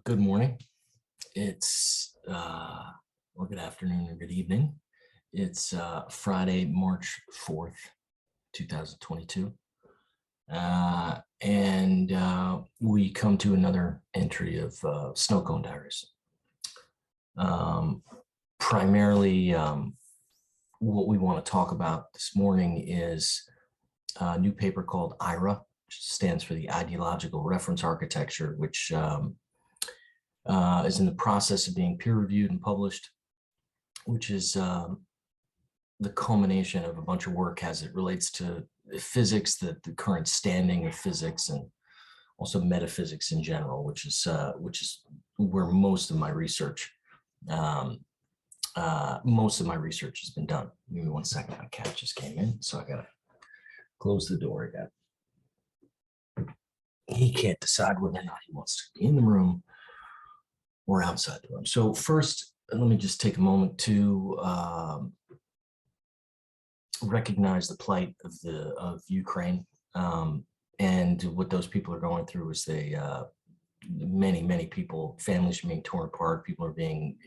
Good morning. It's or good afternoon or good evening. It's Friday, March 4th, 2022. And we come to another entry of Snow Cone Diaries. Primarily, what we want to talk about this morning is a new paper called IRA, which stands for the Idealogical Reference Architecture, which is in the process of being peer-reviewed and published, which is the culmination of a bunch of work as it relates to physics, the current standing of physics, and also metaphysics in general, which is where most of my research has been done. Give me 1 second. My cat just came in, so I gotta close the door again. He can't decide whether or not he wants to be in the room or outside the room. So first, let me just take a moment to recognize the plight of Ukraine, and what those people are going through. Is many people, families are being torn apart, people are being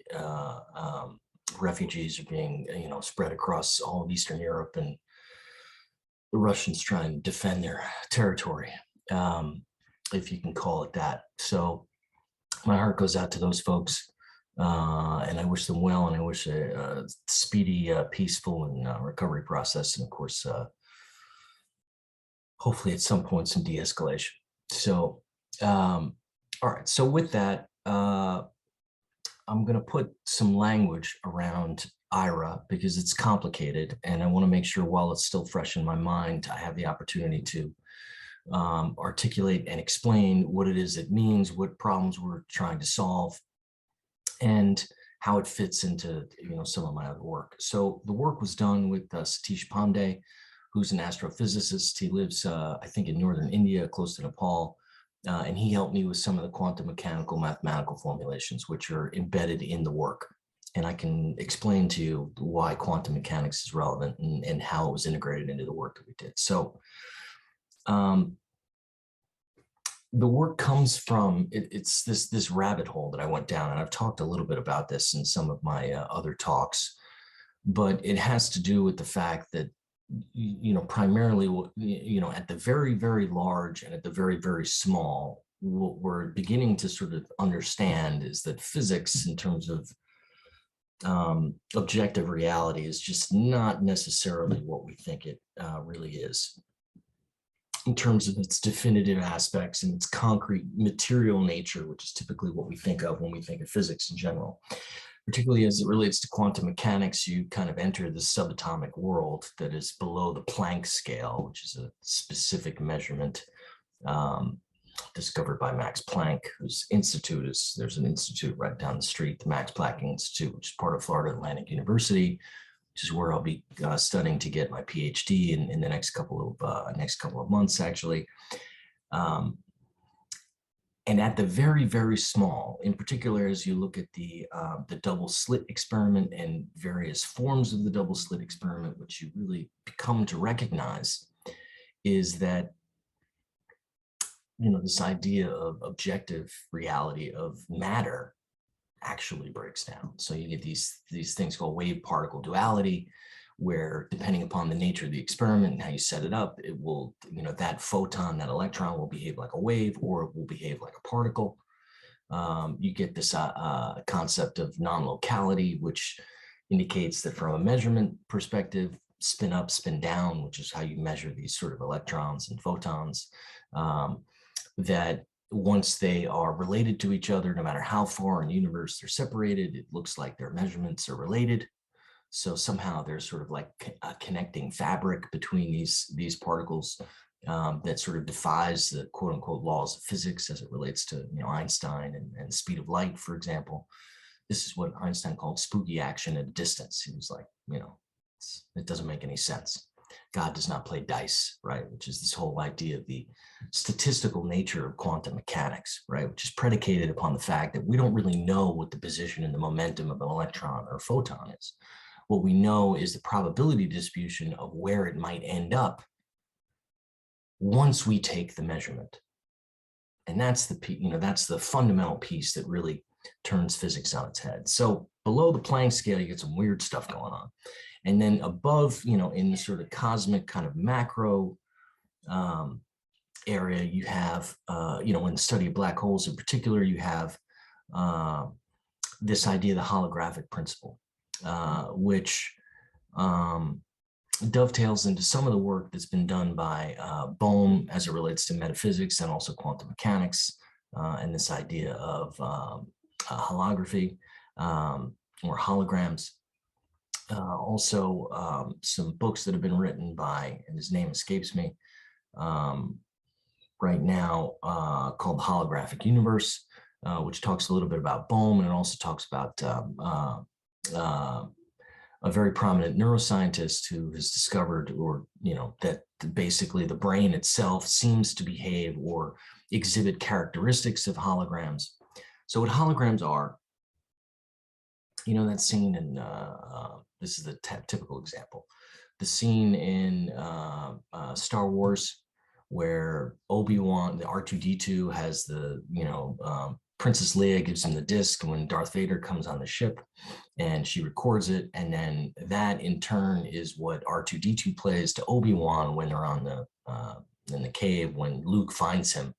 refugees are being spread across all of Eastern Europe, and the Russians trying to defend their territory, if you can call it that. So my heart goes out to those folks, and I wish them well, and I wish a speedy, peaceful, and recovery process, and of course, hopefully at some point some de-escalation. So, all right. So with that, I'm going to put some language around IRA because it's complicated, and I want to make sure while it's still fresh in my mind, I have the opportunity to articulate and explain what it is it means, what problems we're trying to solve, and how it fits into some of my other work. So the work was done with Satish Pandey, who's an astrophysicist. He lives, I think, in northern India, close to Nepal, and he helped me with some of the quantum mechanical mathematical formulations, which are embedded in the work. And I can explain to you why quantum mechanics is relevant and how it was integrated into the work that we did. So the work comes from, it's this rabbit hole that I went down, and I've talked a little bit about this in some of my other talks, but it has to do with the fact that, primarily, at the very, very large and at the very, very small, what we're beginning to sort of understand is that physics, in terms of objective reality, is just not necessarily what we think it really is, in terms of its definitive aspects and its concrete material nature, which is typically what we think of when we think of physics in general. Particularly as it relates to quantum mechanics, you kind of enter the subatomic world that is below the Planck scale, which is a specific measurement discovered by Max Planck, whose institute is, there's an institute right down the street, the Max Planck Institute, which is part of Florida Atlantic University, which is where I'll be studying to get my PhD in the next couple of months, actually. And at the very, very small, in particular, as you look at the double slit experiment and various forms of the double slit experiment, which you really come to recognize is that, this idea of objective reality of matter actually breaks down. So you get these things called wave particle duality, where depending upon the nature of the experiment and how you set it up, it will, that photon, that electron will behave like a wave, or it will behave like a particle. You get this concept of non-locality, which indicates that from a measurement perspective, spin up, spin down, which is how you measure these sort of electrons and photons, that once they are related to each other, no matter how far in the universe they're separated, it looks like their measurements are related. So somehow there's sort of like a connecting fabric between these particles that sort of defies the quote unquote laws of physics as it relates to Einstein and speed of light, for example. This is what Einstein called spooky action at a distance. He was like, it doesn't make any sense. God does not play dice, right? Which is this whole idea of the statistical nature of quantum mechanics, right? Which is predicated upon the fact that we don't really know what the position and the momentum of an electron or a photon is. What we know is the probability distribution of where it might end up once we take the measurement. And that's that's the fundamental piece that really turns physics on its head. So below the Planck scale, you get some weird stuff going on. And then above, in the sort of cosmic kind of macro area, you have, in the study of black holes in particular, you have this idea of the holographic principle, which dovetails into some of the work that's been done by Bohm as it relates to metaphysics and also quantum mechanics, and this idea of holography or holograms. Also, some books that have been written by, and his name escapes me right now, called The Holographic Universe, which talks a little bit about Bohm, and it also talks about a very prominent neuroscientist who has discovered, or that basically the brain itself seems to behave or exhibit characteristics of holograms. So what holograms are, that scene in this is the typical example, the scene in Star Wars where Obi-Wan, the R2-D2 has the Princess Leia gives him the disc when Darth Vader comes on the ship, and she records it. And then that in turn is what R2-D2 plays to Obi-Wan when they're on in the cave, when Luke finds him,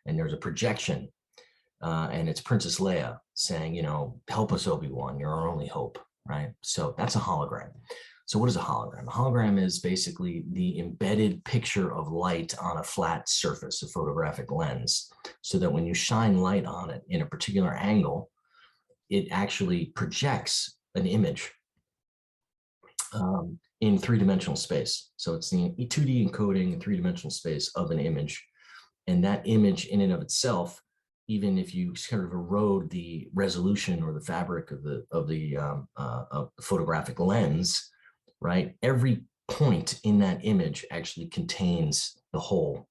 and there's a projection, and it's Princess Leia saying, help us, Obi-Wan, you're our only hope, right? So that's a hologram. So what is a hologram? A hologram is basically the embedded picture of light on a flat surface, a photographic lens, so that when you shine light on it in a particular angle, it actually projects an image in three-dimensional space. So it's the 2D encoding in three-dimensional space of an image. And that image in and of itself, even if you sort of erode the resolution or the fabric of the photographic lens, right? Every point in that image actually contains the whole.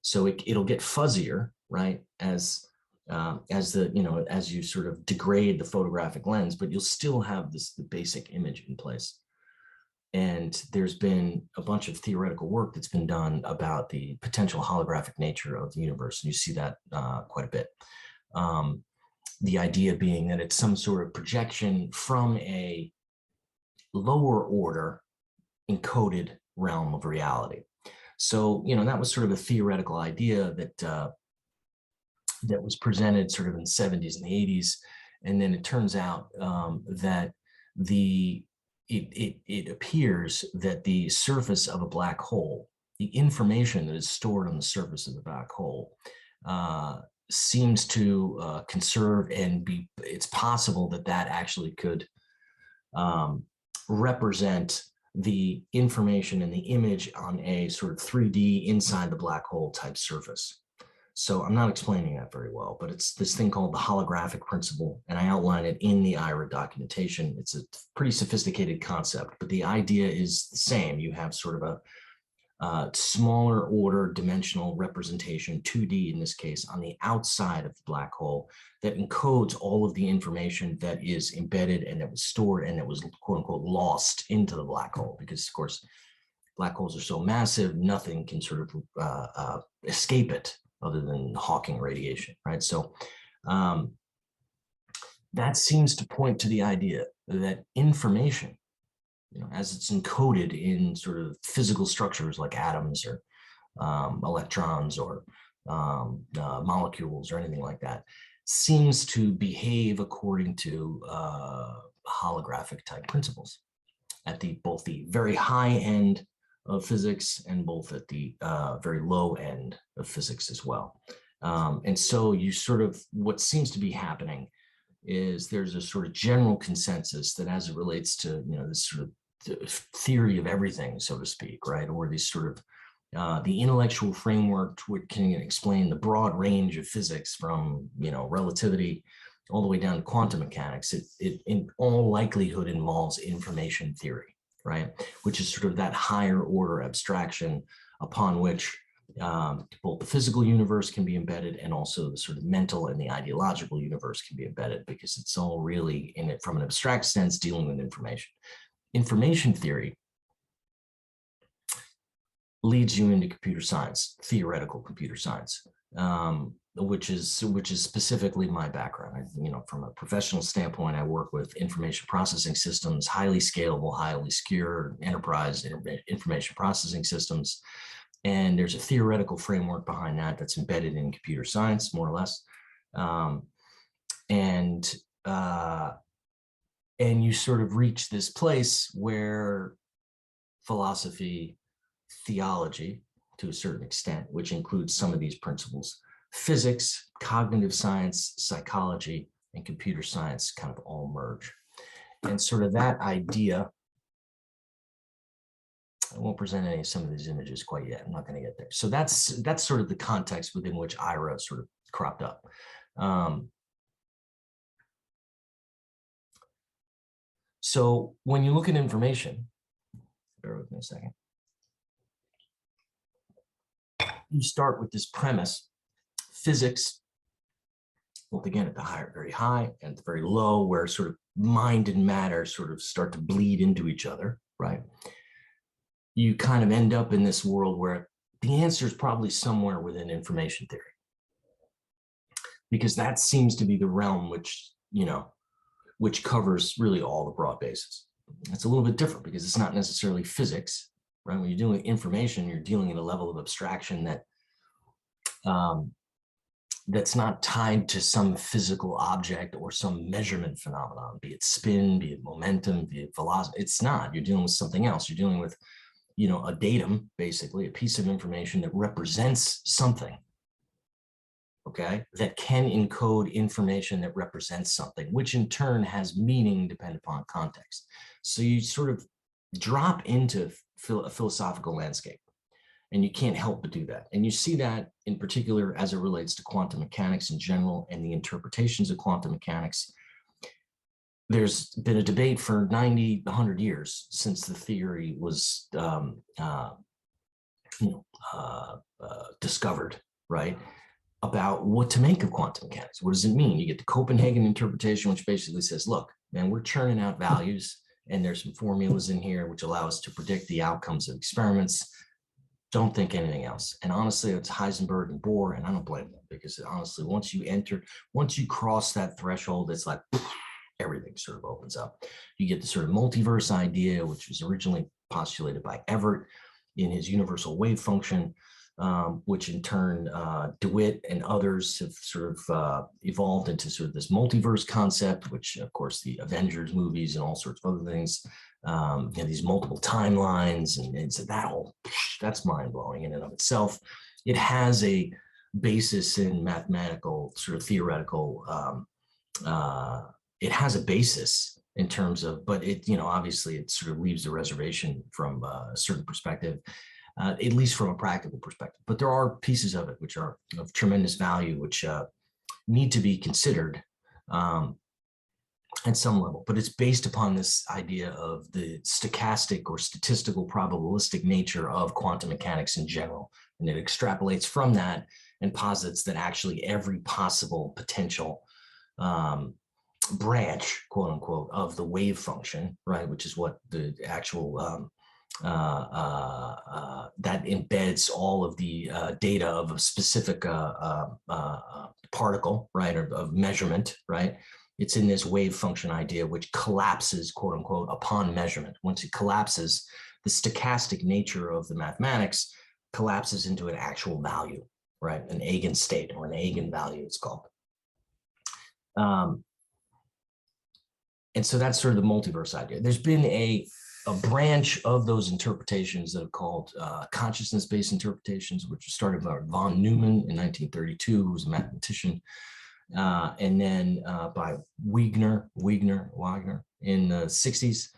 So it'll get fuzzier, right? As you sort of degrade the photographic lens, but you'll still have the basic image in place. And there's been a bunch of theoretical work that's been done about the potential holographic nature of the universe. And you see that quite a bit. The idea being that it's some sort of projection from a lower order encoded realm of reality. So, that was sort of a theoretical idea that that was presented sort of in the 70s and the 80s. And then it turns out that it appears that the surface of a black hole, the information that is stored on the surface of the black hole, seems to conserve and it's possible that actually could represent the information and the image on a sort of 3D inside the black hole type surface. So I'm not explaining that very well, but it's this thing called the holographic principle, and I outline it in the IRA documentation. It's a pretty sophisticated concept, but the idea is the same. You have sort of a smaller order dimensional representation, 2D in this case, on the outside of the black hole that encodes all of the information that is embedded and that was stored and that was quote unquote lost into the black hole, because of course black holes are so massive, nothing can sort of escape it other than Hawking radiation, right? So that seems to point to the idea that information, as it's encoded in sort of physical structures like atoms or electrons or molecules or anything like that, seems to behave according to holographic type principles at both the very high end of physics and both at the very low end of physics as well. And so you sort of, what seems to be happening is there's a sort of general consensus that as it relates to, this sort of theory of everything, so to speak, right? Or these sort of the intellectual framework which can explain the broad range of physics from, relativity all the way down to quantum mechanics. It in all likelihood involves information theory, right? Which is sort of that higher order abstraction upon which both the physical universe can be embedded and also the sort of mental and the ideological universe can be embedded, because it's all really in it from an abstract sense dealing with information. Information theory leads you into computer science, theoretical computer science, which is specifically my background. From a professional standpoint, I work with information processing systems, highly scalable, highly secure enterprise information processing systems. And there's a theoretical framework behind that that's embedded in computer science, more or less. And you sort of reach this place where philosophy, theology, to a certain extent, which includes some of these principles, physics, cognitive science, psychology, and computer science kind of all merge. And sort of that idea, I won't present any of some of these images quite yet. I'm not going to get there. So that's sort of the context within which IRA sort of cropped up. So when you look at information, bear with me a second, you start with this premise: physics, both again at the very high and at the very low, where sort of mind and matter sort of start to bleed into each other, right? You kind of end up in this world where the answer is probably somewhere within information theory, because that seems to be the realm which covers really all the broad bases. It's a little bit different because it's not necessarily physics, right? When you're dealing with information, you're dealing at a level of abstraction that that's not tied to some physical object or some measurement phenomenon, be it spin, be it momentum, be it velocity. It's not. You're dealing with something else. You're dealing with, a datum, basically, a piece of information that represents something, okay, that can encode information that represents something, which in turn has meaning depending upon context. So you sort of drop into a philosophical landscape, and you can't help but do that. And you see that in particular as it relates to quantum mechanics in general and the interpretations of quantum mechanics. There's been a debate for 90, 100 years since the theory was discovered, right? About what to make of quantum mechanics. What does it mean? You get the Copenhagen interpretation, which basically says, look, man, we're churning out values, and there's some formulas in here which allow us to predict the outcomes of experiments. Don't think anything else. And honestly, it's Heisenberg and Bohr, and I don't blame them, because honestly, once you cross that threshold, it's like everything sort of opens up. You get the sort of multiverse idea, which was originally postulated by Everett in his universal wave function, which in turn DeWitt and others have sort of evolved into sort of this multiverse concept, which of course the Avengers movies and all sorts of other things, these multiple timelines, and so that's mind-blowing in and of itself. It has a basis in mathematical sort of theoretical, it has a basis in terms of, but it, obviously it sort of leaves the reservation from a certain perspective. At least from a practical perspective. But there are pieces of it which are of tremendous value, which need to be considered at some level. But it's based upon this idea of the stochastic or statistical probabilistic nature of quantum mechanics in general. And it extrapolates from that and posits that actually every possible potential branch, quote unquote, of the wave function, right, which is what the actual that embeds all of the data of a specific particle, right, or of measurement, right? It's in this wave function idea, which collapses, quote unquote, upon measurement. Once it collapses, the stochastic nature of the mathematics collapses into an actual value, right? An eigenstate or an eigenvalue, it's called. And so that's sort of the multiverse idea. There's been a branch of those interpretations that are called consciousness-based interpretations, which started by von Neumann in 1932, who was a mathematician, and then by Wigner in the 60s,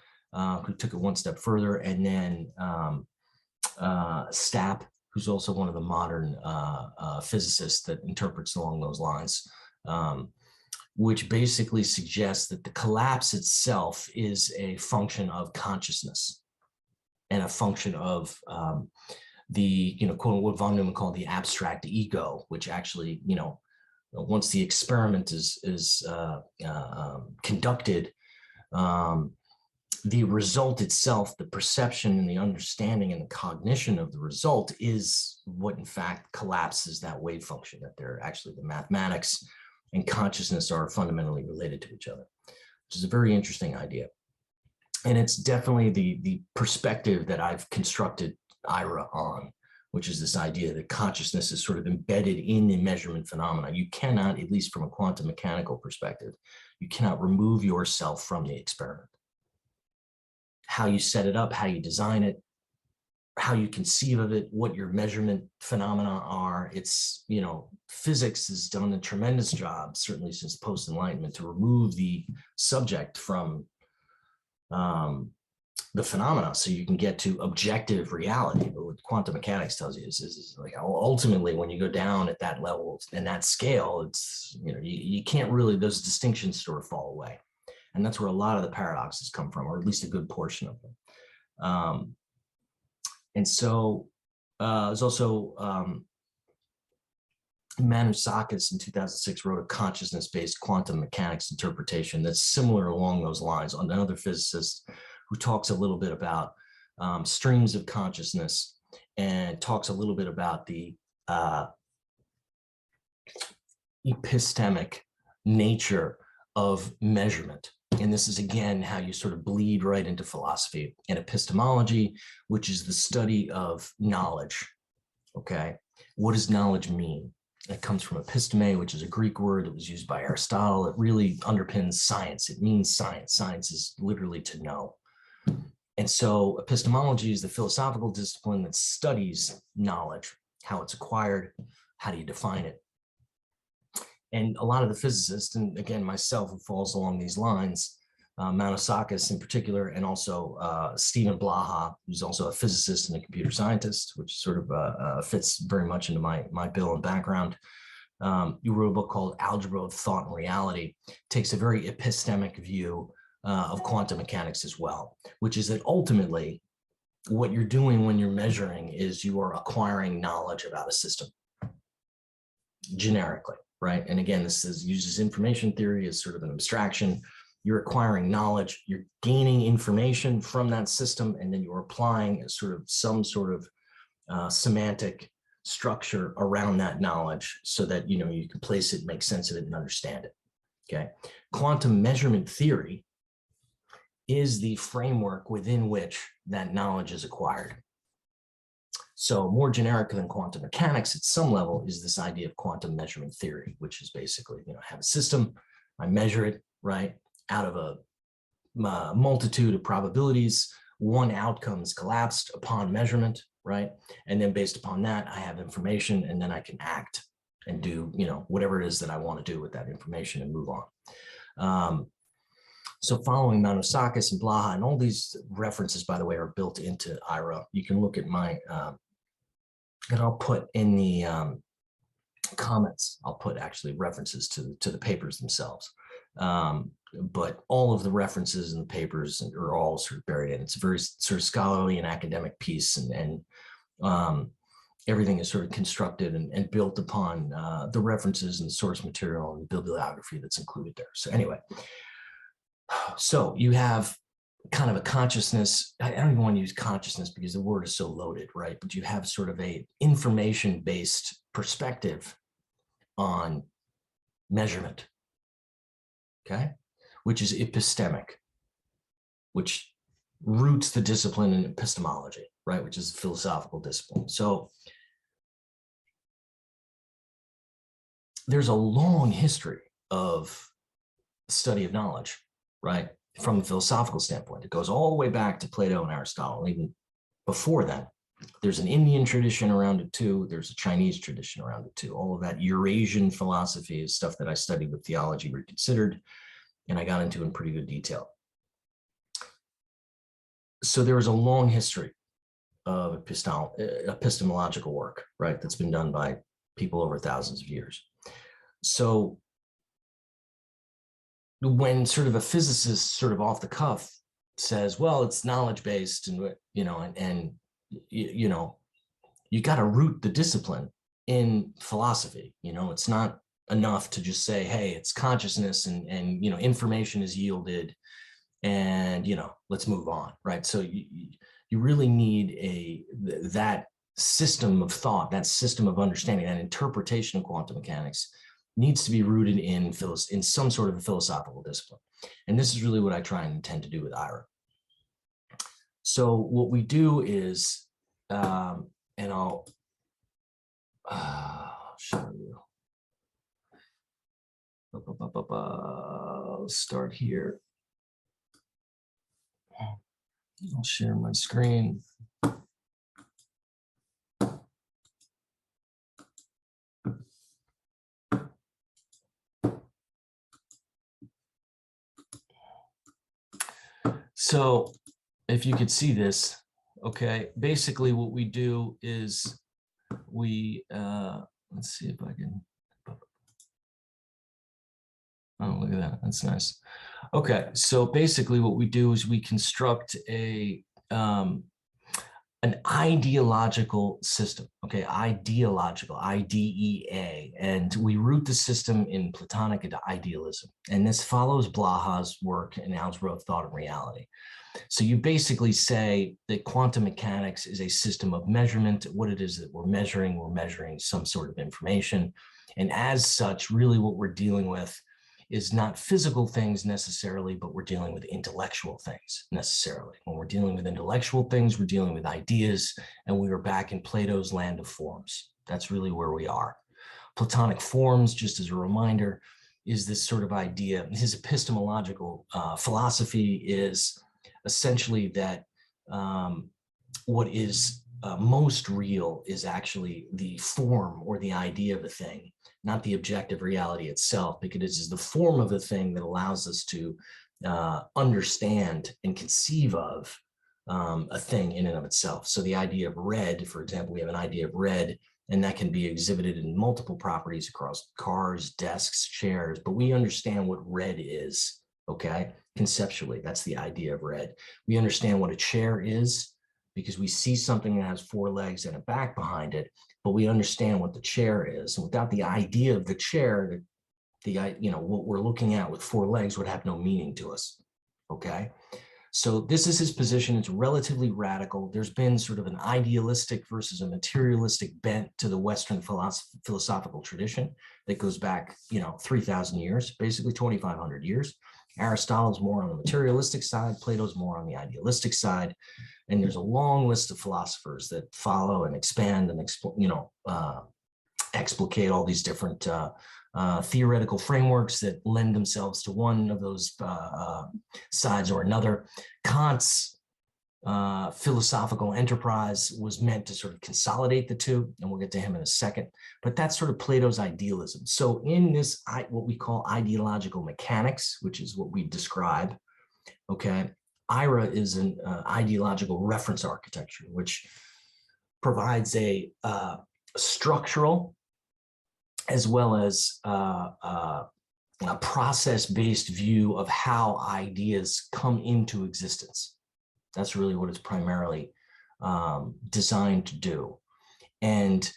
who took it one step further, and then Stapp, who's also one of the modern physicists that interprets along those lines, which basically suggests that the collapse itself is a function of consciousness and a function of the, quote, what von Neumann called the abstract ego, which actually, once the experiment is conducted, the result itself, the perception and the understanding and the cognition of the result is what in fact collapses that wave function, that they're actually the mathematics and consciousness are fundamentally related to each other, which is a very interesting idea. And it's definitely the perspective that I've constructed IRA on, which is this idea that consciousness is sort of embedded in the measurement phenomena. You cannot, at least from a quantum mechanical perspective, you cannot remove yourself from the experiment. How you set it up, how you design it, how you conceive of it, what your measurement phenomena are. It's, you know, physics has done a tremendous job, certainly since post-Enlightenment, to remove the subject from the phenomena so you can get to objective reality. But what quantum mechanics tells you is like ultimately when you go down at that level and that scale, it's, you know, you can't really, those distinctions sort of fall away. And that's where a lot of the paradoxes come from, or at least a good portion of them. And so there's also Manusakis in 2006 wrote a consciousness-based quantum mechanics interpretation that's similar along those lines. Another physicist who talks a little bit about streams of consciousness and talks a little bit about the epistemic nature of measurement. And this is, again, how you sort of bleed right into philosophy and epistemology, which is the study of knowledge. Okay, what does knowledge mean? It comes from episteme, which is a Greek word that was used by Aristotle. It really underpins science. It means science. Science is literally to know. And so epistemology is the philosophical discipline that studies knowledge, how it's acquired, how do you define it. And a lot of the physicists, and again, myself, who falls along these lines, Manusakis in particular, and also Stephen Blaha, who's also a physicist and a computer scientist, which sort of fits very much into my bill and background. You wrote a book called Algebra of Thought and Reality. It takes a very epistemic view of quantum mechanics as well, which is that ultimately what you're doing when you're measuring is you are acquiring knowledge about a system generically. Right. And again, this uses information theory as sort of an abstraction. You're acquiring knowledge, you're gaining information from that system, and then you're applying some sort of semantic structure around that knowledge so that, you know, you can place it, make sense of it, and understand it. Okay. Quantum measurement theory is the framework within which that knowledge is acquired. So more generic than quantum mechanics at some level is this idea of quantum measurement theory, which is basically, you know, I have a system, I measure it, right, out of a multitude of probabilities, one outcome is collapsed upon measurement, right? And then based upon that, I have information, and then I can act and do, you know, whatever it is that I want to do with that information and move on. So following Manusakis and Blaha, and all these references, by the way, are built into IRA. You can look at my, and I'll put in the comments, I'll put actually references to the papers themselves. But all of the references in the papers are all sort of buried in. It's a very sort of scholarly and academic piece, and everything is sort of constructed and built upon the references and the source material and the bibliography that's included there. So anyway, so you have kind of a consciousness. I don't even want to use consciousness because the word is so loaded, right? But you have sort of a information-based perspective on measurement, okay? Which is epistemic, which roots the discipline in epistemology, right? Which is a philosophical discipline. So there's a long history of study of knowledge, right? From a philosophical standpoint. It goes all the way back to Plato and Aristotle. Even before that, there's an Indian tradition around it too. There's a Chinese tradition around it too. All of that Eurasian philosophy is stuff that I studied with Theology Reconsidered, and I got into in pretty good detail. So there is a long history of epistemological work, right? That's been done by people over thousands of years. So when sort of a physicist sort of off the cuff says, well, it's knowledge based, and, you know, and you know, you got to root the discipline in philosophy. You know, it's not enough to just say, hey, it's consciousness, and you know, information is yielded, and, let's move on, right? So you really need that system of thought, that system of understanding, that interpretation of quantum mechanics needs to be rooted in some sort of a philosophical discipline. And this is really what I try and intend to do with IRA. So what we do is, and I'll show you. I'll start here. I'll share my screen. So if you could see this, okay, basically what we do is we, let's see if I can, oh, look at that, that's nice. Okay, so basically what we do is we construct an ideological system, okay, ideological, IDEA, and we root the system in Platonic idealism. And this follows Blaha's work in algebra of thought and reality. So you basically say that quantum mechanics is a system of measurement. What it is that we're measuring some sort of information. And as such, really what we're dealing with is not physical things necessarily, but we're dealing with intellectual things necessarily. When we're dealing with intellectual things, we're dealing with ideas, and we are back in Plato's land of forms. That's really where we are. Platonic forms, just as a reminder, is this sort of idea. His epistemological philosophy is essentially that what is most real is actually the form or the idea of a thing, not the objective reality itself, because it is the form of the thing that allows us to understand and conceive of a thing in and of itself. So the idea of red, for example, we have an idea of red, and that can be exhibited in multiple properties across cars, desks, chairs, but we understand what red is, okay? Conceptually, that's the idea of red. We understand what a chair is because we see something that has four legs and a back behind it, but we understand what the chair is. And without the idea of the chair, what we're looking at with four legs would have no meaning to us, okay? So this is his position. It's relatively radical. There's been sort of an idealistic versus a materialistic bent to the Western philosophical tradition that goes back, 3,000 years, basically 2,500 years. Aristotle's more on the materialistic side, Plato's more on the idealistic side. And there's a long list of philosophers that follow and expand and explicate all these different theoretical frameworks that lend themselves to one of those sides or another. Kant's philosophical enterprise was meant to sort of consolidate the two, and we'll get to him in a second, but that's sort of Plato's idealism. So in this, what we call ideological mechanics, which is what we describe, okay, IRA is an ideological reference architecture, which provides a structural as well as a process-based view of how ideas come into existence. That's really what it's primarily designed to do. And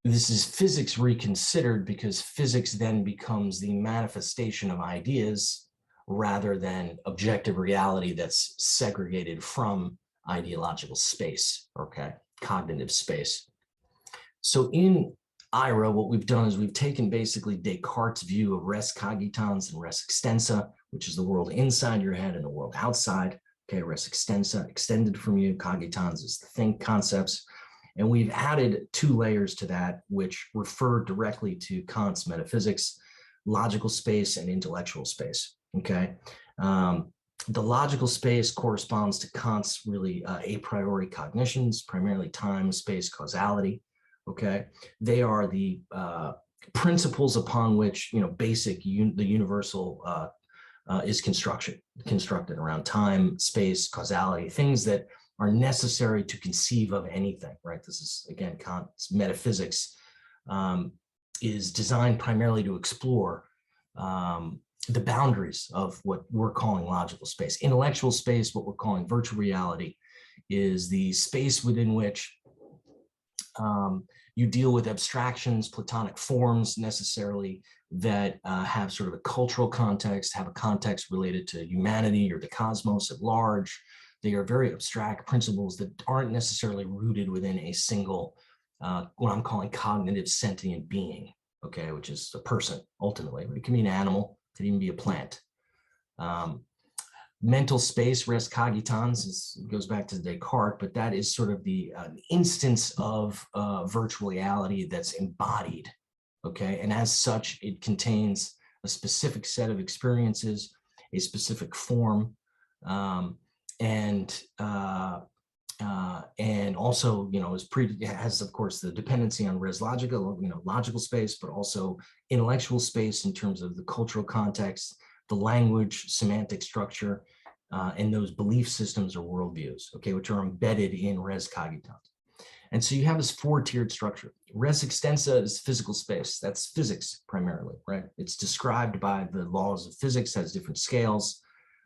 this is physics reconsidered, because physics then becomes the manifestation of ideas rather than objective reality that's segregated from ideological space, okay, cognitive space. So in IRA, what we've done is we've taken basically Descartes' view of res cogitans and res extensa, which is the world inside your head and the world outside. Okay, res extensa, extended from you, cogitans is the think concepts. And we've added two layers to that, which refer directly to Kant's metaphysics, logical space and intellectual space, okay? The logical space corresponds to Kant's really a priori cognitions, primarily time, space, causality, okay? They are the principles upon which, the universal is constructed around time, space, causality, things that are necessary to conceive of anything, right? This is, again, Kant's metaphysics is designed primarily to explore the boundaries of what we're calling logical space. Intellectual space, what we're calling virtual reality, is the space within which You deal with abstractions, Platonic forms necessarily that have sort of a cultural context, have a context related to humanity or the cosmos at large. They are very abstract principles that aren't necessarily rooted within a single, what I'm calling cognitive sentient being, okay, which is a person ultimately. It can be an animal, it could even be a plant. Mental space, res cogitans, goes back to Descartes, but that is sort of the instance of virtual reality that's embodied, okay? And as such, it contains a specific set of experiences, a specific form, and also, you know, has of course the dependency on res logica, you know, logical space, but also intellectual space in terms of the cultural context, the language, semantic structure, and those belief systems or worldviews, okay, which are embedded in res cogitans. And so you have this four-tiered structure. Res extensa is physical space. That's physics primarily, right? It's described by the laws of physics, has different scales,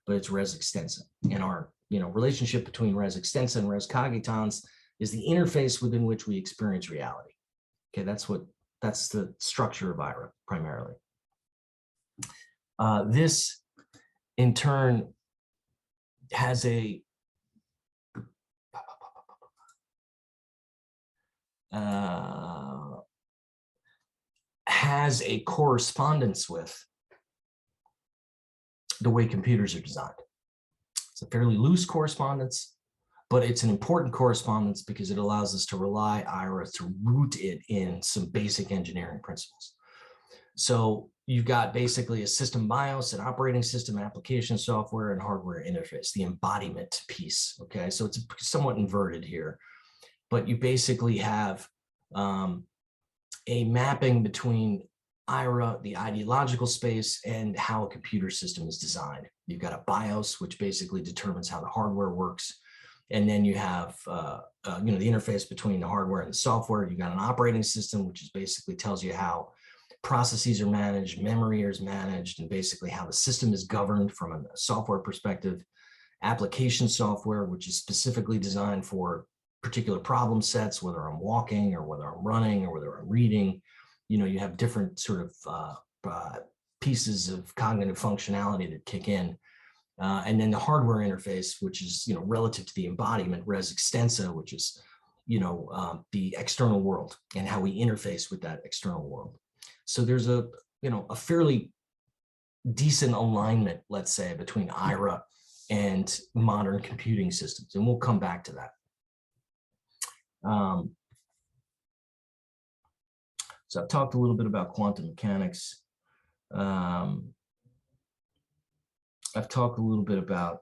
but it's res extensa. And our, you know, relationship between res extensa and res cogitans is the interface within which we experience reality. Okay, that's the structure of IRA primarily. This, in turn, has a correspondence with the way computers are designed. It's a fairly loose correspondence, but it's an important correspondence because it allows us to rely IRA to root it in some basic engineering principles. So you've got basically a system BIOS, an operating system, application software, and hardware interface, the embodiment piece, okay? So it's somewhat inverted here, but you basically have a mapping between IRA, the ideological space, and how a computer system is designed. You've got a BIOS, which basically determines how the hardware works. And then you have, you know, the interface between the hardware and the software. You've got an operating system, which is basically tells you how processes are managed, memory is managed, and basically how the system is governed from a software perspective. Application software, which is specifically designed for particular problem sets, whether I'm walking or whether I'm running or whether I'm reading. You know, you have different sort of pieces of cognitive functionality that kick in. And then the hardware interface, which is, you know, relative to the embodiment, res extensa, which is, you know, the external world and how we interface with that external world. So there's a, you know, a fairly decent alignment, let's say, between IRA and modern computing systems. And we'll come back to that. So I've talked a little bit about quantum mechanics. I've talked a little bit about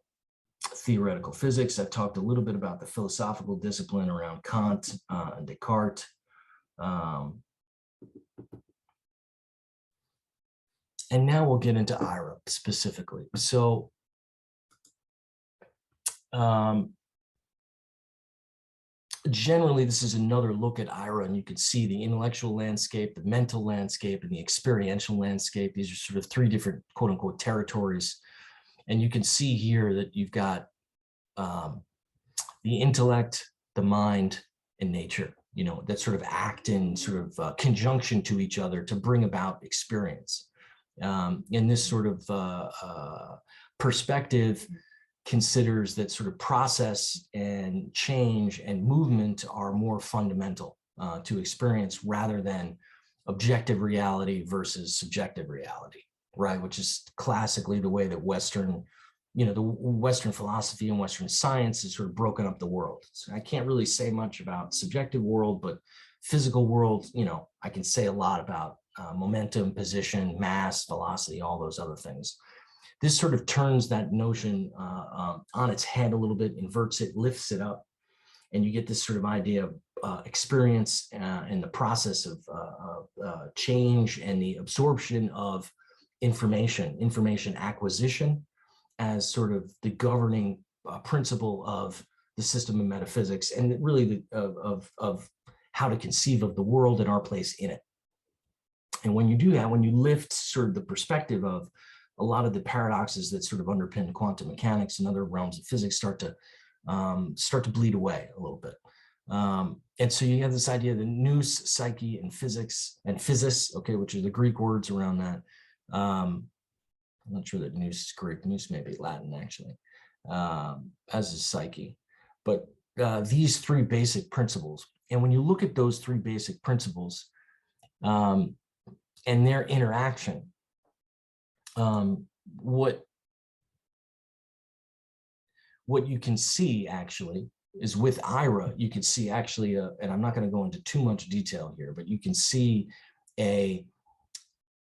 theoretical physics. I've talked a little bit about the philosophical discipline around Kant and Descartes. And now we'll get into IRA specifically. So generally, this is another look at IRA, and you can see the intellectual landscape, the mental landscape, and the experiential landscape. These are sort of three different quote unquote territories. And you can see here that you've got the intellect, the mind, and nature, you know, that sort of act in sort of conjunction to each other to bring about experience. And this sort of perspective considers that sort of process and change and movement are more fundamental to experience rather than objective reality versus subjective reality, right? Which is classically the way that Western, you know, the Western philosophy and Western science has sort of broken up the world. So I can't really say much about subjective world, but physical world, you know, I can say a lot about momentum, position, mass, velocity, all those other things. This sort of turns that notion on its head a little bit, inverts it, lifts it up, and you get this sort of idea of experience and the process of change and the absorption of information acquisition as sort of the governing principle of the system of metaphysics, and really of how to conceive of the world and our place in it. And when you do that, when you lift sort of the perspective of a lot of the paradoxes that sort of underpin quantum mechanics and other realms of physics start to bleed away a little bit. And so you have this idea of the nous, psyche, and physics, and physis, okay, which are the Greek words around that. I'm not sure that nous is Greek. Nous may be Latin, actually, as is psyche. But these three basic principles. And when you look at those three basic principles and their interaction, what you can see actually is with IRA, you can see actually, and I'm not going to go into too much detail here, but you can see a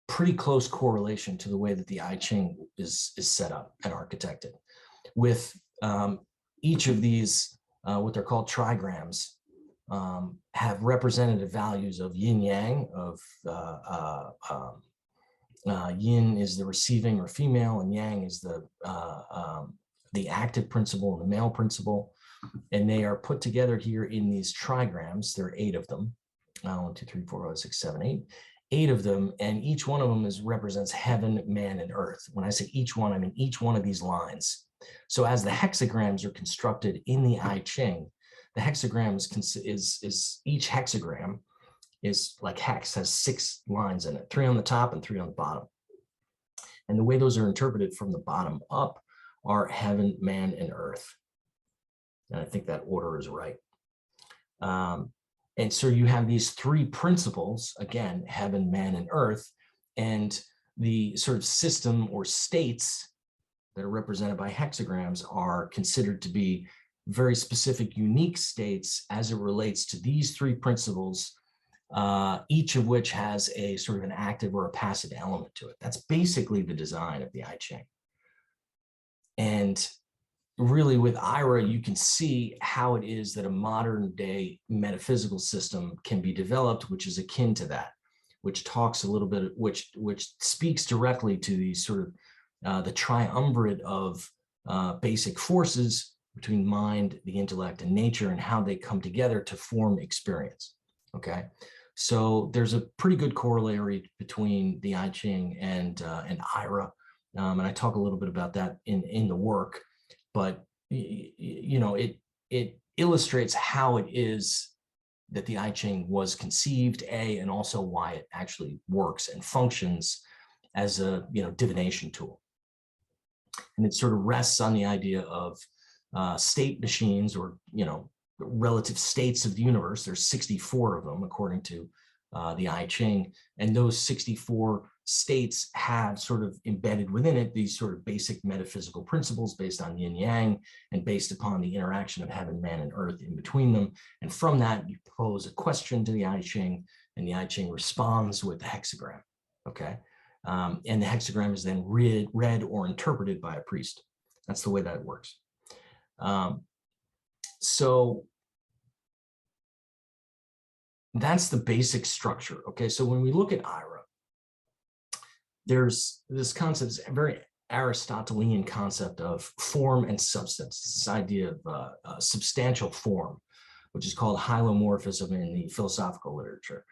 pretty close correlation to the way that the I Ching is set up and architected, with each of these, what they're called trigrams, have representative values of yin yang, of yin is the receiving or female, and yang is the active principle and the male principle. And they are put together here in these trigrams. There are 8 of them. 1, 2, 3, 4, 5, 6, 7, 8. 8 of them, and each one of them represents heaven, man, and earth. When I say each one, I mean each one of these lines. So as the hexagrams are constructed in the I Ching, the hexagram is each hexagram is like hex, has 6 lines in it, 3 on the top and 3 on the bottom. And the way those are interpreted from the bottom up are heaven, man, and earth. And I think that order is right. And so you have these 3 principles, again, heaven, man, and earth, and the sort of system or states that are represented by hexagrams are considered to be very specific, unique states as it relates to these 3 principles, each of which has a sort of an active or a passive element to it. That's basically the design of the I Ching. And really with IRA, you can see how it is that a modern day metaphysical system can be developed, which is akin to that, which talks a little bit, which speaks directly to these sort of the triumvirate of basic forces between mind, the intellect, and nature, and how they come together to form experience. Okay, so there's a pretty good corollary between the I Ching and IRA, and I talk a little bit about that in the work. But you know, it illustrates how it is that the I Ching was conceived, and also why it actually works and functions as a divination tool. And it sort of rests on the idea of state machines, or relative states of the universe. There's 64 of them according to the I Ching, and those 64 states have sort of embedded within it these sort of basic metaphysical principles based on yin yang and based upon the interaction of heaven, man, and earth in between them. And from that, you pose a question to the I Ching, and the I Ching responds with the hexagram. Okay, and the hexagram is then read or interpreted by a priest. That's the way that it works. So that's the basic structure. Okay, so when we look at IRA, there's this concept, this very Aristotelian concept of form and substance. This idea of substantial form, which is called hylomorphism in the philosophical literature.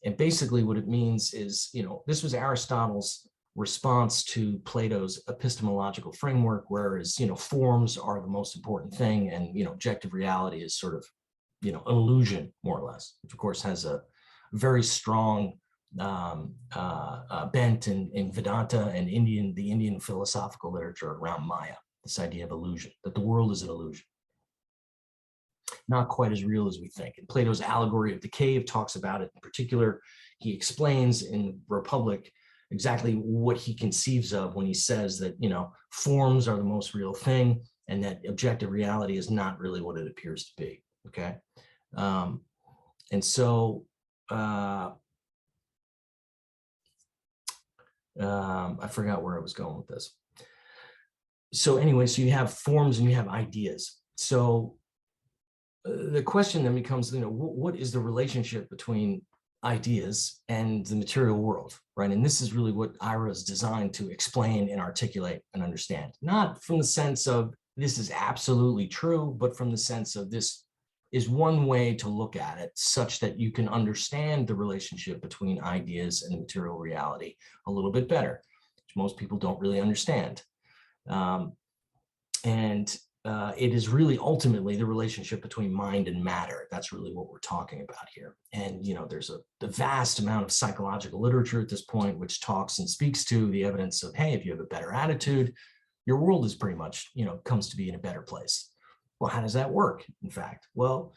And basically what it means is, this was Aristotle's response to Plato's epistemological framework, whereas, forms are the most important thing, and, objective reality is sort of, an illusion, more or less, which of course has a very strong bent in Vedanta and the Indian philosophical literature around Maya, this idea of illusion, that the world is an illusion, not quite as real as we think. And Plato's allegory of the cave talks about it in particular. He explains in Republic exactly what he conceives of when he says that, forms are the most real thing, and that objective reality is not really what it appears to be. Okay. And so I forgot where I was going with this. So anyway, so you have forms and you have ideas. So the question then becomes, what is the relationship between ideas and the material world, right? And this is really what IRA is designed to explain and articulate and understand, not from the sense of this is absolutely true, but from the sense of this is one way to look at it, such that you can understand the relationship between ideas and material reality a little bit better, which most people don't really understand. And it is really ultimately the relationship between mind and matter. That's really what we're talking about here. And, there's a vast amount of psychological literature at this point, which talks and speaks to the evidence of, hey, if you have a better attitude, your world is pretty much, comes to be in a better place. Well, how does that work, in fact? Well,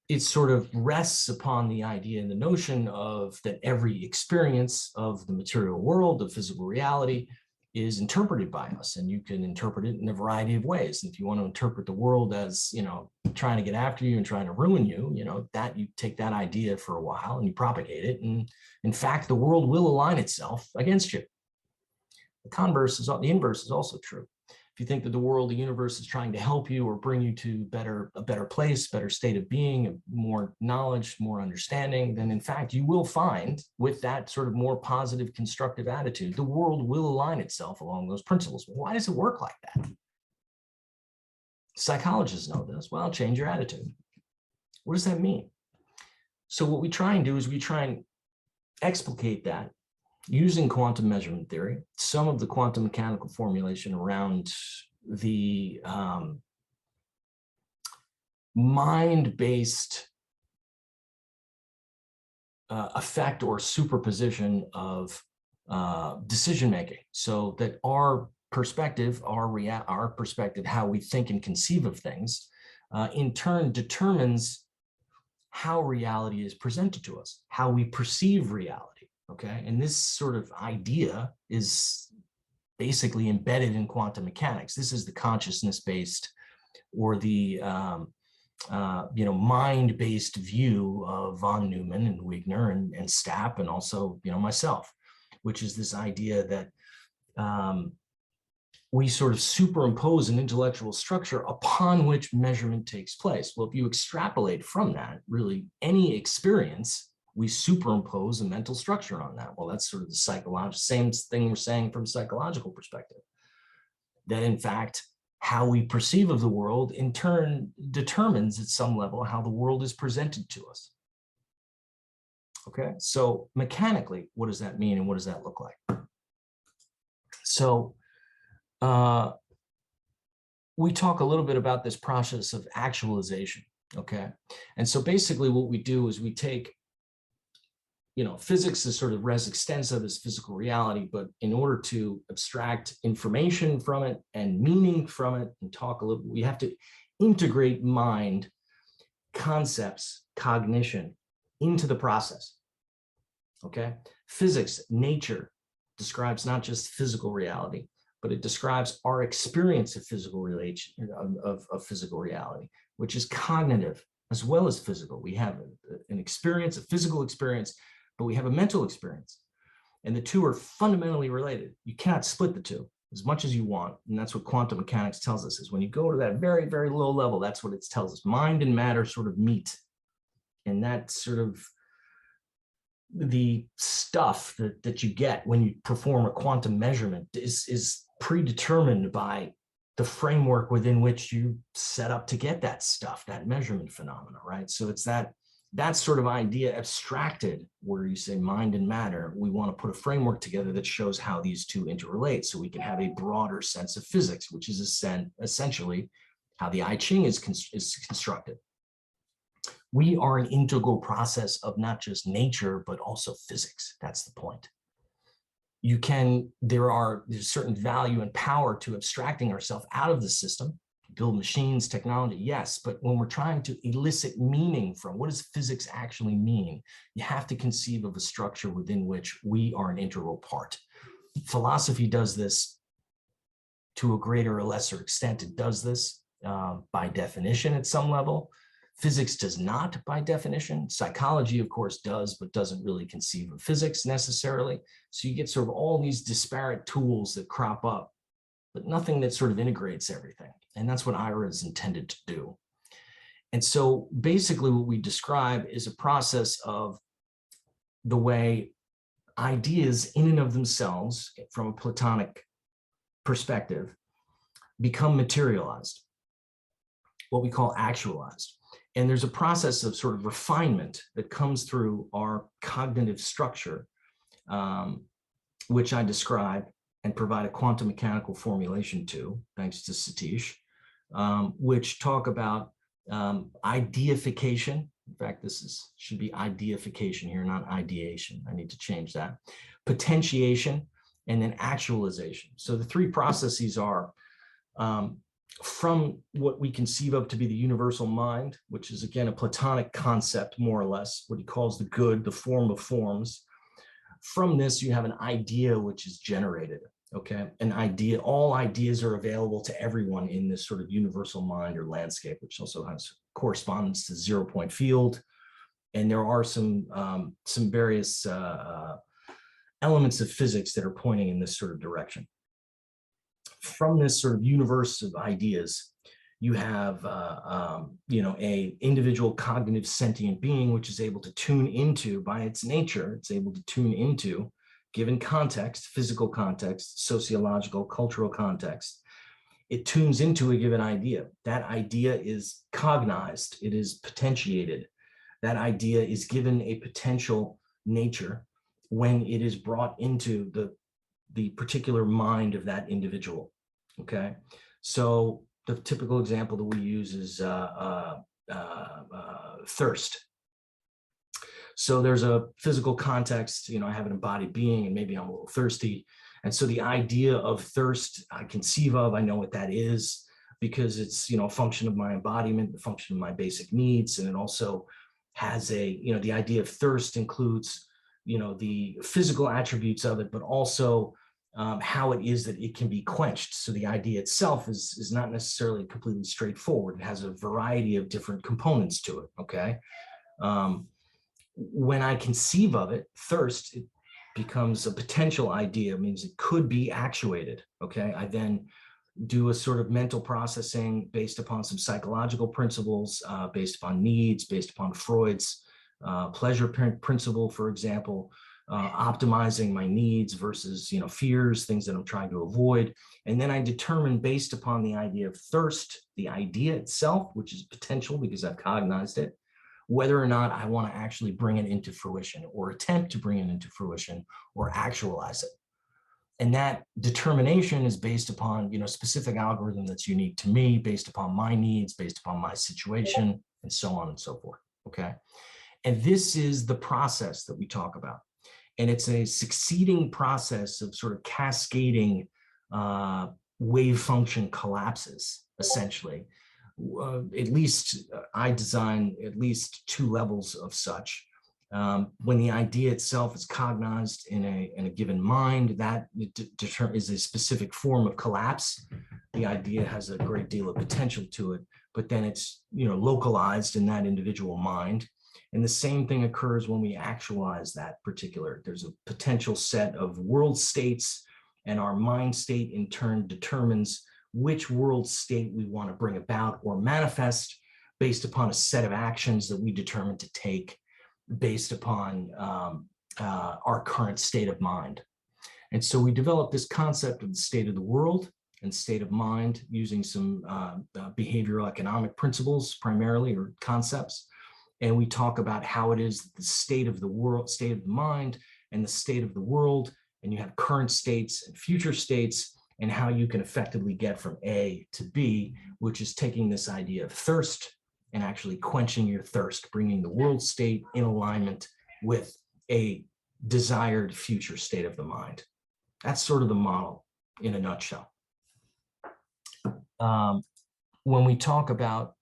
it sort of rests upon the idea and the notion of that every experience of the material world, of physical reality, is interpreted by us, and you can interpret it in a variety of ways. And if you want to interpret the world as, trying to get after you and trying to ruin you, that you take that idea for a while and you propagate it. And in fact, the world will align itself against you. The inverse is also true. If you think that the world, the universe is trying to help you or bring you to a better place, better state of being, more knowledge, more understanding, then in fact, you will find with that sort of more positive, constructive attitude, the world will align itself along those principles. Why does it work like that? Psychologists know this. Well, change your attitude. What does that mean? So what we try and do is we try and explicate that using quantum measurement theory, some of the quantum mechanical formulation around the mind-based effect or superposition of decision-making, so that our perspective, our perspective, how we think and conceive of things, in turn determines how reality is presented to us, how we perceive reality. Okay, and this sort of idea is basically embedded in quantum mechanics. This is the consciousness-based or the mind-based view of von Neumann and Wigner and Stapp and also myself, which is this idea that we sort of superimpose an intellectual structure upon which measurement takes place. Well, if you extrapolate from that, really any experience, we superimpose a mental structure on that. Well, that's sort of the same thing we're saying from a psychological perspective. That in fact, how we perceive of the world in turn determines at some level how the world is presented to us. Okay, so mechanically, what does that mean and what does that look like? So we talk a little bit about this process of actualization, okay? And so basically what we do is we take physics is sort of res extensa, this physical reality, but in order to abstract information from it and meaning from it and talk a little, we have to integrate mind, concepts, cognition into the process, okay? Physics, nature, describes not just physical reality, but it describes our experience of physical physical reality, which is cognitive as well as physical. We have an experience, a physical experience, but we have a mental experience. And the two are fundamentally related. You cannot split the two as much as you want. And that's what quantum mechanics tells us, is when you go to that very, very low level, that's what it tells us. Mind and matter sort of meet. And that sort of the stuff that you get when you perform a quantum measurement is predetermined by the framework within which you set up to get that stuff, that measurement phenomena, right? So it's that sort of idea abstracted where you say mind and matter. We want to put a framework together that shows how these two interrelate so we can have a broader sense of physics, which is essentially how the I Ching is constructed. We are an integral process of not just nature, but also physics. That's the point. There's certain value and power to abstracting ourselves out of the system, build machines, technology, yes, but when we're trying to elicit meaning from what does physics actually mean, you have to conceive of a structure within which we are an integral part. Philosophy does this to a greater or lesser extent. It does this by definition at some level. Physics does not by definition. Psychology, of course, does, but doesn't really conceive of physics necessarily. So you get sort of all these disparate tools that crop up, but nothing that sort of integrates everything. And that's what IRA is intended to do. And so basically what we describe is a process of the way ideas in and of themselves, from a Platonic perspective, become materialized, what we call actualized. And there's a process of sort of refinement that comes through our cognitive structure, which I describe and provide a quantum mechanical formulation to, thanks to Satish, which talk about ideification. In fact, should be ideification here, not ideation. I need to change that. Potentiation, and then actualization. So the three processes are from what we conceive of to be the universal mind, which is again a Platonic concept, more or less, what he calls the good, the form of forms. From this, you have an idea which is generated. Okay, an idea, all ideas are available to everyone in this sort of universal mind or landscape, which also has correspondence to 0-point field. And there are some various elements of physics that are pointing in this sort of direction. From this sort of universe of ideas, you have a individual cognitive sentient being, which is able to tune into, by its nature, it's able to tune into, given context, physical context, sociological, cultural context, it tunes into a given idea. That idea is cognized, it is potentiated. That idea is given a potential nature when it is brought into the particular mind of that individual, okay? So the typical example that we use is thirst. So there's a physical context, I have an embodied being and maybe I'm a little thirsty. And so the idea of thirst, I conceive of, I know what that is because it's, a function of my embodiment, the function of my basic needs. And it also has the idea of thirst includes, the physical attributes of it, but also how it is that it can be quenched. So the idea itself is not necessarily completely straightforward. It has a variety of different components to it, okay? When I conceive of it, thirst, it becomes a potential idea. It means it could be actuated, okay? I then do a sort of mental processing based upon some psychological principles, based upon needs, based upon Freud's pleasure principle, for example, optimizing my needs versus, fears, things that I'm trying to avoid. And then I determine based upon the idea of thirst, the idea itself, which is potential because I've cognized it, whether or not I want to actually bring it into fruition or attempt to bring it into fruition or actualize it. And that determination is based upon, specific algorithm that's unique to me, based upon my needs, based upon my situation, and so on and so forth, okay? And this is the process that we talk about. And it's a succeeding process of sort of cascading wave function collapses, essentially. At least I design at least 2 levels of such. When the idea itself is cognized in a given mind, that is a specific form of collapse. The idea has a great deal of potential to it, but then it's localized in that individual mind. And the same thing occurs when we actualize that particular. There's a potential set of world states, and our mind state in turn determines which world state we want to bring about or manifest based upon a set of actions that we determine to take based upon our current state of mind. And so we developed this concept of the state of the world and state of mind using some behavioral economic principles primarily, or concepts. And we talk about how it is the state of the world, state of the mind, and the state of the world, and you have current states and future states, and how you can effectively get from A to B, which is taking this idea of thirst and actually quenching your thirst, bringing the world state in alignment with a desired future state of the mind. That's sort of the model in a nutshell. When we talk about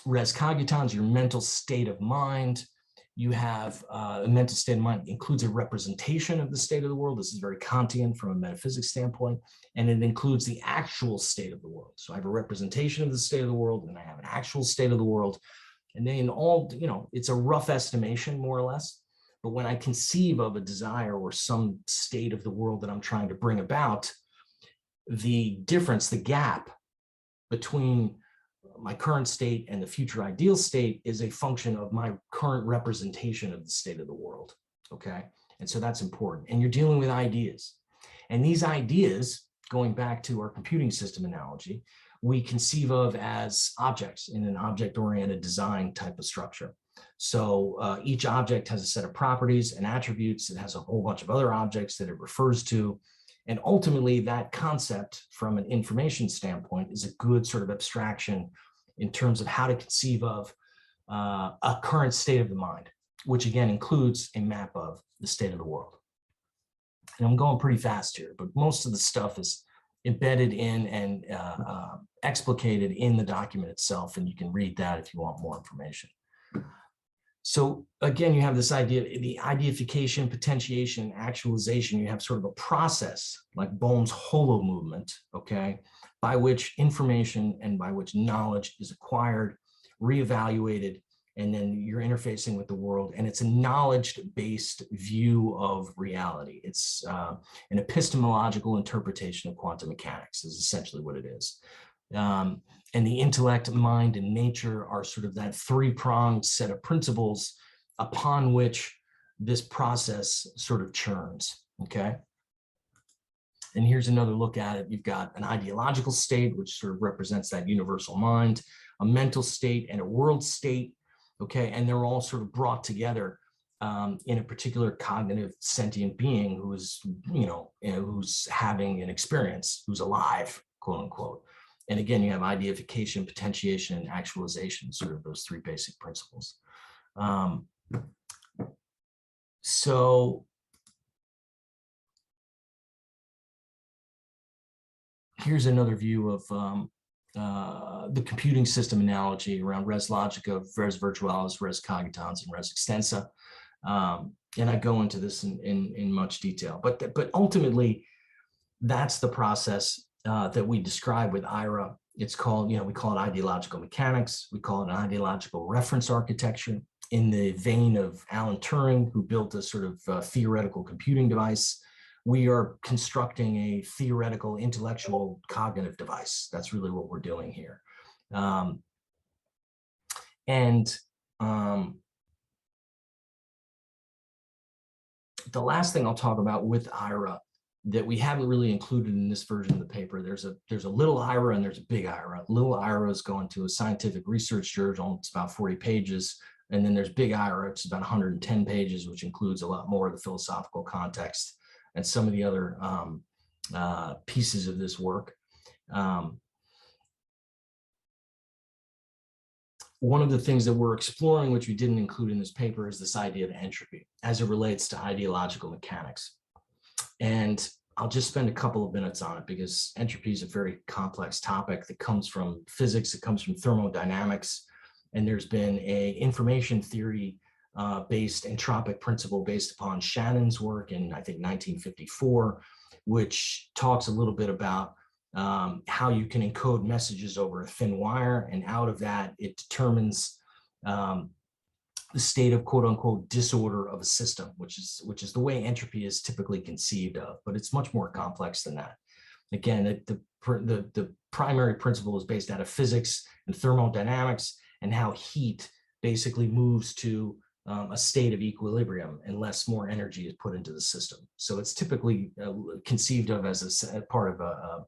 res cogitans, your mental state of mind, you have a mental state of mind includes a representation of the state of the world. This is very Kantian from a metaphysics standpoint, and it includes the actual state of the world. So I have a representation of the state of the world, and I have an actual state of the world. And then it's a rough estimation, more or less. But when I conceive of a desire or some state of the world that I'm trying to bring about, the difference, the gap between my current state and the future ideal state is a function of my current representation of the state of the world, okay? And so that's important. And you're dealing with ideas. And these ideas, going back to our computing system analogy, we conceive of as objects in an object-oriented design type of structure. So each object has a set of properties and attributes. It has a whole bunch of other objects that it refers to. And ultimately, that concept from an information standpoint is a good sort of abstraction in terms of how to conceive of a current state of the mind, which again includes a map of the state of the world. And I'm going pretty fast here, but most of the stuff is embedded in and explicated in the document itself, and you can read that if you want more information. So again, you have this idea, the ideification, potentiation, and actualization. You have sort of a process like Bohm's holo movement, okay, by which information and by which knowledge is acquired, reevaluated, and then you're interfacing with the world. And it's a knowledge-based view of reality. It's an epistemological interpretation of quantum mechanics is essentially what it is. And the intellect, mind, and nature are sort of that three-pronged set of principles upon which this process sort of churns, okay? And here's another look at it. You've got an ideological state, which sort of represents that universal mind, a mental state, and a world state, okay? And they're all sort of brought together in a particular cognitive sentient being who's, who's having an experience, who's alive, quote unquote. And again, you have ideification, potentiation, and actualization, sort of those three basic principles. So here's another view of the computing system analogy around res logica, res virtualis, res cogitans, and res extensa. And I go into this in much detail, but ultimately, that's the process that we describe with IRA. It's called, we call it ideological mechanics. We call it an ideological reference architecture in the vein of Alan Turing, who built a sort of theoretical computing device. We are constructing a theoretical, intellectual, cognitive device. That's really what we're doing here. The last thing I'll talk about with IRA that we haven't really included in this version of the paper, there's a little IRA and there's a big IRA. Little IRA is going to a scientific research journal. It's about 40 pages. And then there's big IRA, it's about 110 pages, which includes a lot more of the philosophical context and some of the other pieces of this work. One of the things that we're exploring, which we didn't include in this paper, is this idea of entropy as it relates to ideological mechanics. And I'll just spend a couple of minutes on it because entropy is a very complex topic that comes from physics, it comes from thermodynamics, and there's been a information theory based entropic principle based upon Shannon's work in, I think, 1954, which talks a little bit about how you can encode messages over a thin wire, and out of that, it determines the state of quote unquote disorder of a system, which is the way entropy is typically conceived of, but it's much more complex than that. Again, the primary principle is based out of physics and thermodynamics and how heat basically moves to a state of equilibrium unless more energy is put into the system. So it's typically conceived of as a part of a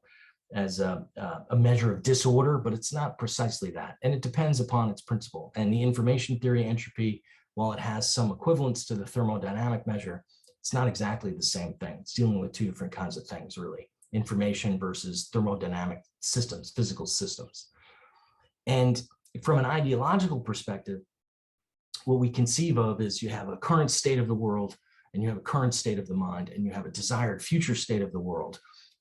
measure of disorder, but it's not precisely that. And it depends upon its principle. And the information theory entropy, while it has some equivalence to the thermodynamic measure, it's not exactly the same thing. It's dealing with two different kinds of things, really. Information versus thermodynamic systems, physical systems. And from an ideological perspective, what we conceive of is you have a current state of the world, and you have a current state of the mind, and you have a desired future state of the world.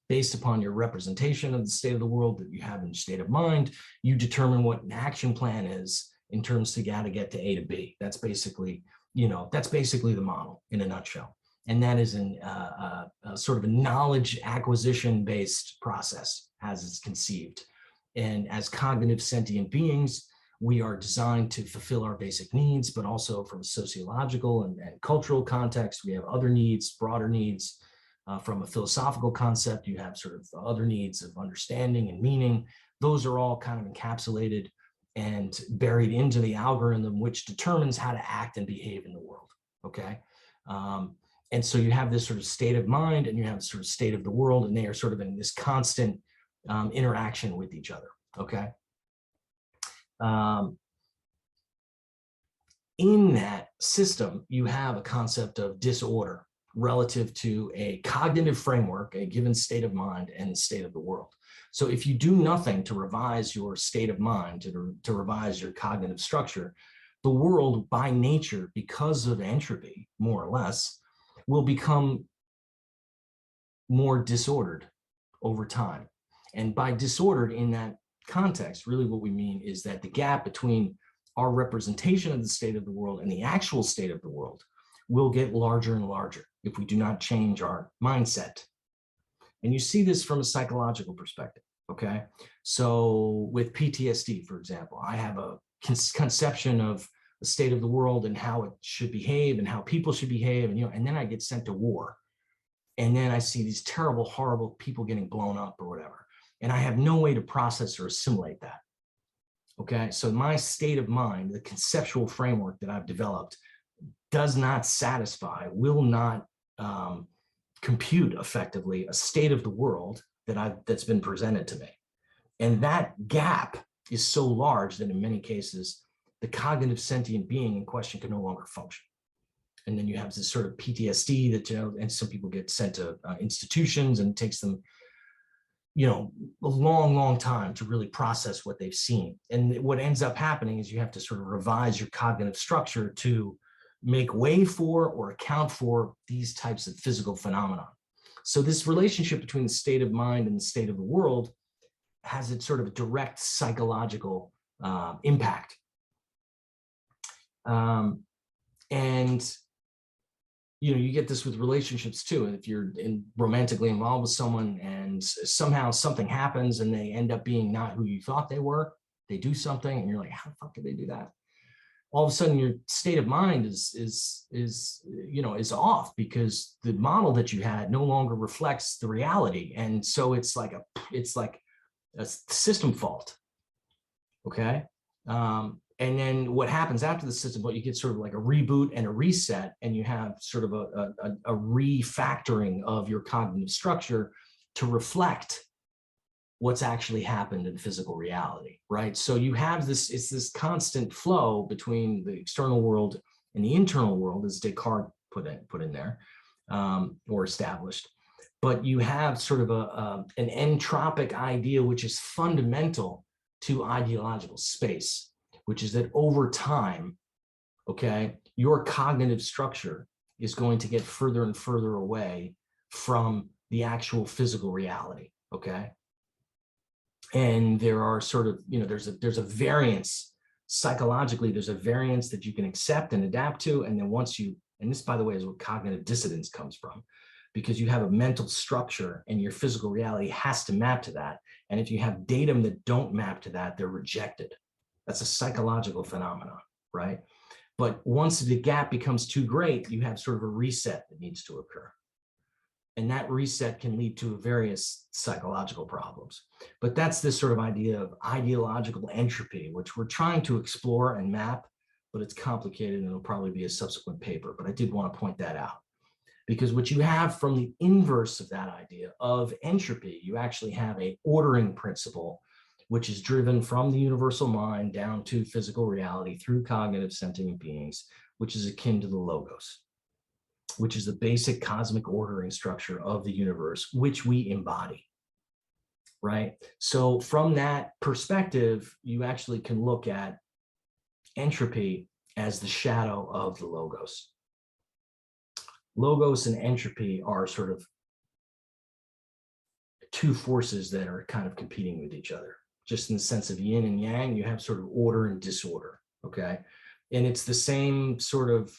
Based upon your representation of the state of the world that you have in your state of mind, you determine what an action plan is in terms to how to get to A to B. That's basically, the model in a nutshell. And that is a sort of a knowledge acquisition based process as it's conceived. And as cognitive sentient beings, we are designed to fulfill our basic needs, but also from a sociological and cultural context, we have other needs, broader needs. From a philosophical concept, you have sort of other needs of understanding and meaning. Those are all kind of encapsulated and buried into the algorithm, which determines how to act and behave in the world, okay? And so you have this sort of state of mind and you have this sort of state of the world, and they are sort of in this constant interaction with each other, okay? In that system, you have a concept of disorder, relative to a cognitive framework, a given state of mind, and the state of the world. So if you do nothing to revise your state of mind, to revise your cognitive structure, the world by nature, because of entropy, more or less, will become more disordered over time. And by disordered in that context, really what we mean is that the gap between our representation of the state of the world and the actual state of the world will get larger and larger if we do not change our mindset. And you see this from a psychological perspective, okay? So with PTSD, for example, I have a conception of the state of the world and how it should behave and how people should behave, and and then I get sent to war. And then I see these terrible, horrible people getting blown up or whatever. And I have no way to process or assimilate that. Okay, so my state of mind, the conceptual framework that I've developed, does not satisfy, will not compute effectively a state of the world that's been presented to me. And that gap is so large that in many cases, the cognitive sentient being in question can no longer function. And then you have this sort of PTSD that, and some people get sent to institutions, and it takes them, a long, long time to really process what they've seen. And what ends up happening is you have to sort of revise your cognitive structure to make way for or account for these types of physical phenomena. So this relationship between the state of mind and the state of the world has its sort of direct psychological impact. And you get this with relationships too. And if you're romantically involved with someone and somehow something happens and they end up being not who you thought they were, they do something and you're like, how the fuck did they do that? All of a sudden your state of mind is off, because the model that you had no longer reflects the reality. And so it's like a system fault. Okay. And then what happens after the system fault, you get sort of like a reboot and a reset, and you have sort of a refactoring of your cognitive structure to reflect what's actually happened in physical reality, right? So you have it's this constant flow between the external world and the internal world, as Descartes put in there, or established. But you have sort of an entropic idea, which is fundamental to ideological space, which is that over time, okay, your cognitive structure is going to get further and further away from the actual physical reality, okay? And there are sort of, there's a variance psychologically, there's a variance that you can accept and adapt to. And then and this, by the way, is what cognitive dissonance comes from, because you have a mental structure and your physical reality has to map to that. And if you have datum that don't map to that, they're rejected. That's a psychological phenomenon, right? But once the gap becomes too great, you have sort of a reset that needs to occur. And that reset can lead to various psychological problems. But that's this sort of idea of ideological entropy, which we're trying to explore and map, but it's complicated and it'll probably be a subsequent paper. But I did want to point that out, because what you have from the inverse of that idea of entropy, you actually have an ordering principle, which is driven from the universal mind down to physical reality through cognitive sentient beings, which is akin to the logos, which is the basic cosmic ordering structure of the universe, which we embody, right? So from that perspective, you actually can look at entropy as the shadow of the logos. Logos and entropy are sort of two forces that are kind of competing with each other. Just in the sense of yin and yang, you have sort of order and disorder, okay? And it's the same sort of,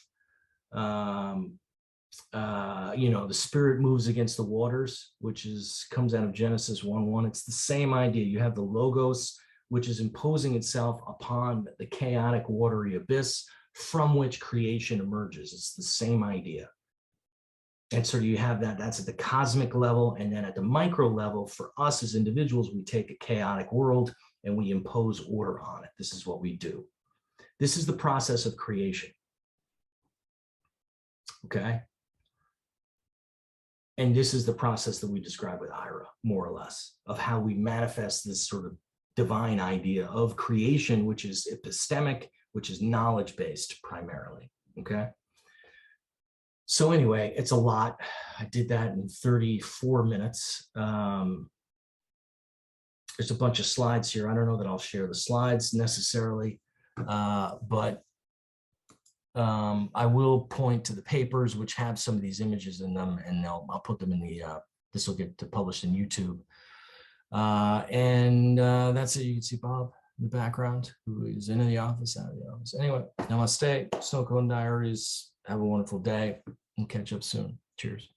the spirit moves against the waters, which comes out of Genesis 1:1. It's the same idea. You have the logos, which is imposing itself upon the chaotic, watery abyss from which creation emerges. It's the same idea. And so you have that's at the cosmic level. And then at the micro level, for us as individuals, we take a chaotic world and we impose order on it. This is what we do. This is the process of creation. Okay. And this is the process that we describe with IRA, more or less, of how we manifest this sort of divine idea of creation, which is epistemic, which is knowledge-based primarily. Okay. So anyway, it's a lot. I did that in 34 minutes. There's a bunch of slides here. I don't know that I'll share the slides necessarily, but I will point to the papers which have some of these images in them, and I'll put them in the, this will get published in YouTube. That's it. You can see Bob in the background, who is in the office, out of the office. Anyway, namaste, Snow Cone Diaries. Have a wonderful day and catch up soon. Cheers.